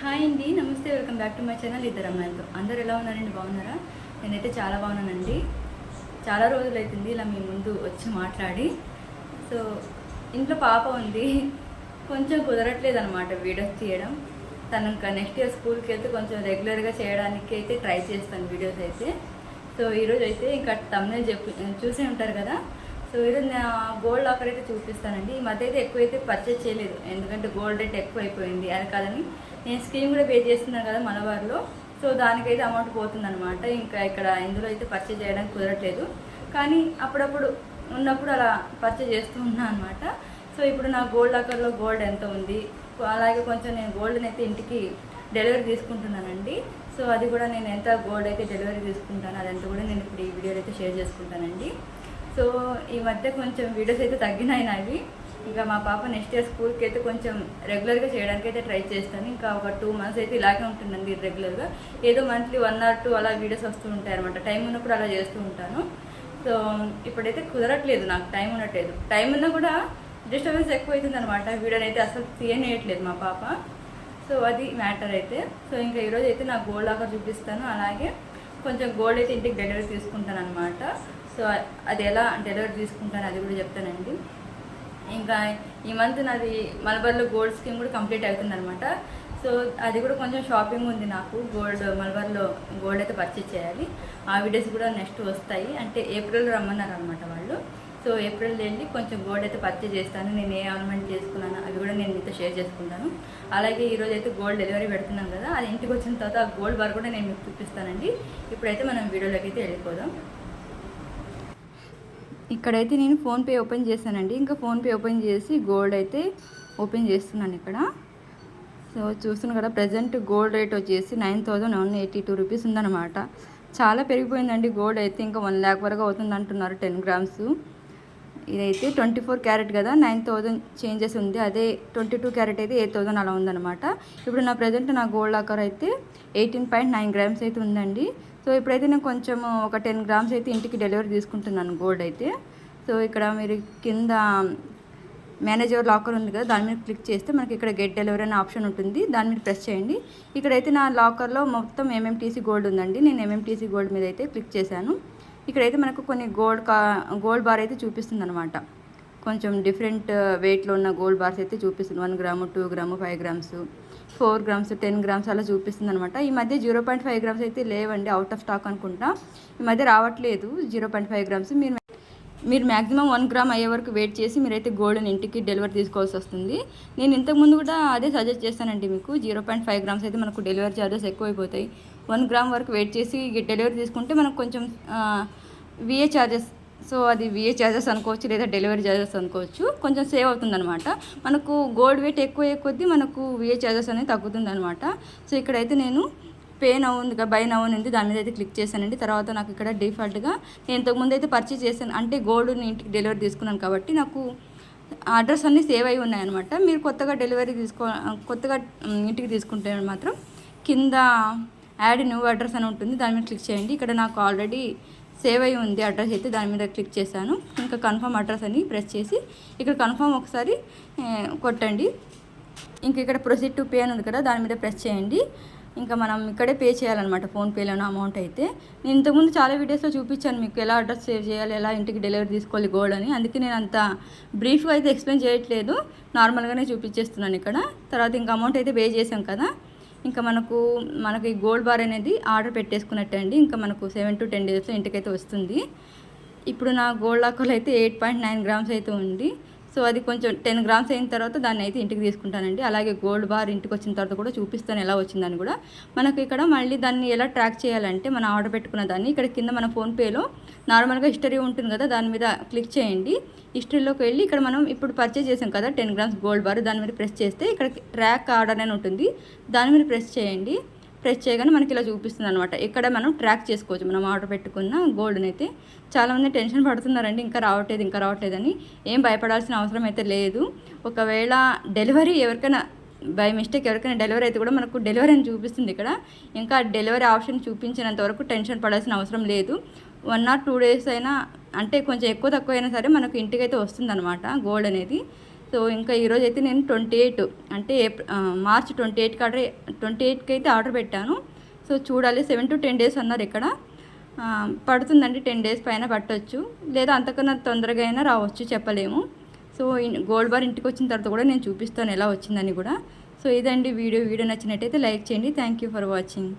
Hi అండి, నమస్తే. Welcome back to my channel ఇద్దరు అమ్మాయిలతో. అందరు ఎలా ఉన్నారండి? బాగున్నారా? నేనైతే చాలా బాగున్నానండి. చాలా రోజులు అవుతుంది ఇలా మీ ముందు వచ్చి మాట్లాడి. సో ఇంట్లో పాప ఉంది, కొంచెం కుదరట్లేదు అనమాట వీడియోస్ తీయడం. తను ఇంకా నెక్స్ట్ ఇయర్ స్కూల్కి వెళ్తే కొంచెం రెగ్యులర్గా చేయడానికి అయితే ట్రై చేస్తాను వీడియోస్ అయితే. సో ఈరోజు అయితే ఇంకా తమ్మునే చూసే ఉంటారు కదా. సో ఈరోజు నా గోల్డ్ ఆఫర్ అయితే చూపిస్తానండి. ఈ మధ్య అయితే ఎక్కువైతే పర్చేజ్ చేయలేదు, ఎందుకంటే గోల్డ్ రేట్ ఎక్కువ అయిపోయింది. అది కాదని నేను స్కీమ్ కూడా పే చేస్తున్నాను కదా మలబార్లో. సో దానికైతే అమౌంట్ పోతుందన్నమాట. ఇంకా ఇక్కడ ఇందులో అయితే పర్చేజ్ చేయడానికి కుదరట్లేదు, కానీ అప్పుడప్పుడు ఉన్నప్పుడు అలా పర్చేజ్ చేస్తూ ఉన్నాను అనమాట. సో ఇప్పుడు నా గోల్డ్ లాకర్లో గోల్డ్ ఎంత ఉంది, అలాగే కొంచెం నేను గోల్డ్ని అయితే ఇంటికి డెలివరీ తీసుకుంటున్నానండి. సో అది కూడా నేను ఎంత గోల్డ్ అయితే డెలివరీ తీసుకుంటాను అదంతా కూడా నేను ఇప్పుడు ఈ వీడియోలో అయితే షేర్ చేసుకుంటానండి. సో ఈ మధ్య కొంచెం వీడియోస్ అయితే తగ్గినాయి నావి. ఇంకా మా పాప నెక్స్ట్ ఇయర్ స్కూల్కి అయితే కొంచెం రెగ్యులర్గా చేయడానికి అయితే ట్రై చేస్తాను. ఇంకా ఒక 2 months అయితే ఇలాగే ఉంటుందండి రెగ్యులర్గా. ఏదో మంత్లీ 1 or 2 అలా వీడియోస్ వస్తూ ఉంటాయి అనమాట. టైం ఉన్నప్పుడు అలా చేస్తూ ఉంటాను. సో ఇప్పుడైతే కుదరట్లేదు, నాకు టైం ఉండట్లేదు. టైం ఉన్నా కూడా డిస్టర్బెన్స్ ఎక్కువ అవుతుంది అనమాట. వీడియోని అయితే అసలు తీయనేయట్లేదు మా పాప. సో అది మ్యాటర్ అయితే. సో ఇంకా ఈరోజు అయితే నా గోల్డ్ ఆఫర్ చూపిస్తాను, అలాగే కొంచెం గోల్డ్ అయితే ఇంటికి డెలివరీ తీసుకుంటాను అనమాట. సో అది ఎలా డెలివరీ తీసుకుంటాను అది కూడా చెప్తానండి. ఇంకా ఈ మంత్ నాది మలబార్లో గోల్డ్ స్కీమ్ కూడా కంప్లీట్ అవుతుంది అనమాట. సో అది కూడా కొంచెం షాపింగ్ ఉంది నాకు. మలబార్లో గోల్డ్ అయితే పర్చేజ్ చేయాలి. ఆ వీడియోస్ కూడా నెక్స్ట్ వస్తాయి, అంటే ఏప్రిల్లో రమ్మన్నారు అనమాట వాళ్ళు. సో ఏప్రిల్ వెళ్ళి కొంచెం గోల్డ్ అయితే పర్చేజ్ చేస్తాను. నేను ఏ ఆర్నమెంట్ చేసుకున్నాను అవి కూడా నేను మీతో షేర్ చేసుకుంటాను. అలాగే ఈరోజు అయితే గోల్డ్ డెలివరీ పెడుతున్నాం కదా, అది ఇంటికి వచ్చిన తర్వాత ఆ గోల్డ్ బార్ కూడా నేను మీకు చూపిస్తానండి. ఇప్పుడైతే మనం వీడియోలోకి అయితే వెళ్ళిపోదాం. ఇక్కడైతే నేను ఫోన్పే ఓపెన్ చేశానండి. ఇంకా ఫోన్పే ఓపెన్ చేసి గోల్డ్ అయితే ఓపెన్ చేస్తున్నాను ఇక్కడ. సో చూస్తున్నాను కదా, ప్రజెంట్ గోల్డ్ రేట్ వచ్చేసి 9,182 రూపీస్ ఉందన్నమాట. చాలా పెరిగిపోయిందండి గోల్డ్ అయితే. ఇంకా 1 lakh వరకు అవుతుంది అంటున్నారు 10 grams. ఇదైతే 24 క్యారెట్ కదా, 9,000 చేంజెస్ ఉంది. అదే 22 క్యారెట్ అయితే 8,000 అలా ఉందన్నమాట. ఇప్పుడు నా ప్రజెంట్ నా గోల్డ్ లాకర్ అయితే 18.9 grams అయితే ఉందండి. సో ఇప్పుడైతే నేను కొంచెం ఒక 10 grams అయితే ఇంటికి డెలివరీ తీసుకుంటున్నాను గోల్డ్ అయితే. సో ఇక్కడ మీరు కింద మేనేజర్ లాకర్ ఉంది కదా, దాని మీద క్లిక్ చేస్తే మనకి ఇక్కడ గెట్ డెలివరీ అనే ఆప్షన్ ఉంటుంది. దాని మీద ప్రెస్ చేయండి. ఇక్కడైతే నా లాకర్లో మొత్తం ఎంఎంటీసీ గోల్డ్ ఉందండి. నేను ఎంఎంటీసీ గోల్డ్ మీద అయితే క్లిక్ చేశాను. ఇక్కడైతే మనకు కొన్ని గోల్డ్ బార్ అయితే చూపిస్తుంది అనమాట. కొంచెం డిఫరెంట్ వెయిట్లో ఉన్న గోల్డ్ బార్స్ అయితే చూపిస్తుంది. 1 gram, 2 gram, 5 grams, 4 grams, 10 grams అలా చూపిస్తుంది అనమాట. ఈ మధ్య 0.5 grams అయితే లేవండి, అవుట్ ఆఫ్ స్టాక్ అనుకుంటా. ఈ మధ్య రావట్లేదు 0.5 grams. మీరు మ్యాక్సిమం 1 gram అయ్యే వరకు వెయిట్ చేసి మీరైతే గోల్డ్ని ఇంటికి డెలివరీ తీసుకోవాల్సి వస్తుంది. నేను ఇంతకుముందు కూడా అదే సజెస్ట్ చేస్తానండి మీకు. 0.5 grams అయితే మనకు డెలివరీ ఛార్జెస్ ఎక్కువైపోతాయి. 1 gram వరకు వెయిట్ చేసి డెలివరీ తీసుకుంటే మనకు కొంచెం విఏ ఛార్జెస్, సో అది విఏ ఛార్జెస్ అనుకోవచ్చు, లేదా డెలివరీ ఛార్జెస్ అనుకోవచ్చు, కొంచెం సేవ్ అవుతుందన్నమాట. మనకు గోల్డ్ వెయిట్ ఎక్కువ కొద్దీ మనకు విఏ ఛార్జెస్ అనేది తగ్గుతుందన్నమాట. సో ఇక్కడైతే నేను పే నౌ ఉంది కదా, బై నౌ ఉంది, దాని మీద అయితే క్లిక్ చేశానండి. తర్వాత నాకు ఇక్కడ డిఫాల్ట్గా నేను ఇంతకుముందు అయితే పర్చేజ్ చేశాను, అంటే గోల్డ్ని ఇంటికి డెలివరీ తీసుకున్నాను కాబట్టి నాకు అడ్రస్ అన్నీ సేవ్ అయి ఉన్నాయన్నమాట. మీరు కొత్తగా కొత్తగా ఇంటికి తీసుకుంటే మాత్రం కింద యాడ్ న్యూ అడ్రస్ అని ఉంటుంది, దాని మీద క్లిక్ చేయండి. ఇక్కడ నాకు ఆల్రెడీ సేవ్ అయి ఉంది అడ్రస్ అయితే, దాని మీద క్లిక్ చేశాను. ఇంకా కన్ఫర్మ్ అడ్రస్ అని ప్రెస్ చేసి ఇక్కడ కన్ఫర్మ్ ఒకసారి కొట్టండి. ఇంకా ఇక్కడ ప్రొసీడ్ టు పే అని ఉంది కదా, దాని మీద ప్రెస్ చేయండి. ఇంకా మనం ఇక్కడే పే చేయాలన్నమాట ఫోన్పేలోనే అమౌంట్ అయితే. నేను ఇంతకుముందు చాలా వీడియోస్లో చూపించాను మీకు ఎలా అడ్రస్ సేవ్ చేయాలి, ఎలా ఇంటికి డెలివరీ తీసుకోవాలి గోల్డ్ అని. అందుకే నేను అంత బ్రీఫ్గా అయితే ఎక్స్ప్లెయిన్ చేయట్లేదు, నార్మల్గానే చూపించేస్తున్నాను ఇక్కడ. తర్వాత ఇంకా అమౌంట్ అయితే పే చేసాం కదా, ఇంకా మనకి గోల్డ్ బార్ అనేది ఆర్డర్ పెట్టేసుకున్నట్టే అండి. ఇంకా మనకు 7 to 10 daysలో ఇంటికైతే వస్తుంది. ఇప్పుడు నా గోల్డ్ లాకర్లో అయితే 8.9 grams అయితే ఉంది. సో అది కొంచెం 10 grams అయిన తర్వాత దాన్ని అయితే ఇంటికి తీసుకుంటానండి. అలాగే గోల్డ్ బార్ ఇంటికి వచ్చిన తర్వాత కూడా చూపిస్తాను ఎలా వచ్చిందని కూడా. మనకు ఇక్కడ మళ్ళీ దాన్ని ఎలా ట్రాక్ చేయాలంటే, మనం ఆర్డర్ పెట్టుకున్న దాన్ని ఇక్కడ కింద మన ఫోన్పేలో నార్మల్గా హిస్టరీ ఉంటుంది కదా, దాని మీద క్లిక్ చేయండి. హిస్టరీలోకి వెళ్ళి ఇక్కడ మనం ఇప్పుడు పర్చేజ్ చేసాం కదా 10 grams గోల్డ్ బార్, దాని మీద ప్రెస్ చేస్తే ఇక్కడ ట్రాక్ ఆర్డర్ అని ఉంటుంది, దాని మీద ప్రెస్ చేయండి. ప్రెస్ చేయగానే మనకి ఇలా చూపిస్తుంది అనమాట. ఇక్కడ మనం ట్రాక్ చేసుకోవచ్చు మనం ఆర్డర్ పెట్టుకున్న గోల్డ్ని అయితే. చాలామంది టెన్షన్ పడుతున్నారండి, ఇంకా రావట్లేదని. ఏం భయపడాల్సిన అవసరం అయితే లేదు. ఒకవేళ డెలివరీ ఎవరికైనా బై మిస్టేక్ డెలివరీ అయితే కూడా మనకు డెలివరీ అని చూపిస్తుంది ఇక్కడ. ఇంకా డెలివరీ ఆప్షన్ చూపించినంత వరకు టెన్షన్ పడాల్సిన అవసరం లేదు. 1 or 2 days అయినా, అంటే కొంచెం ఎక్కువ తక్కువ అయినా సరే మనకు ఇంటికైతే వస్తుంది అనమాట గోల్డ్ అనేది. సో ఇంకా ఈరోజు అయితే నేను 28 అంటే మార్చ్ 28కి అయితే ఆర్డర్ పెట్టాను. సో చూడాలి, 7 to 10 డేస్ అన్నారు ఇక్కడ. పడుతుందండి, 10 డేస్ పైన పట్టవచ్చు, లేదా అంతకన్నా తొందరగా అయినా రావచ్చు, చెప్పలేము. సో గోల్డ్ బార్ ఇంటికి వచ్చిన తర్వాత కూడా నేను చూపిస్తాను ఎలా వచ్చిందని కూడా. సో ఇదండి వీడియో నచ్చినట్టయితే లైక్ చేయండి. Thank you for watching.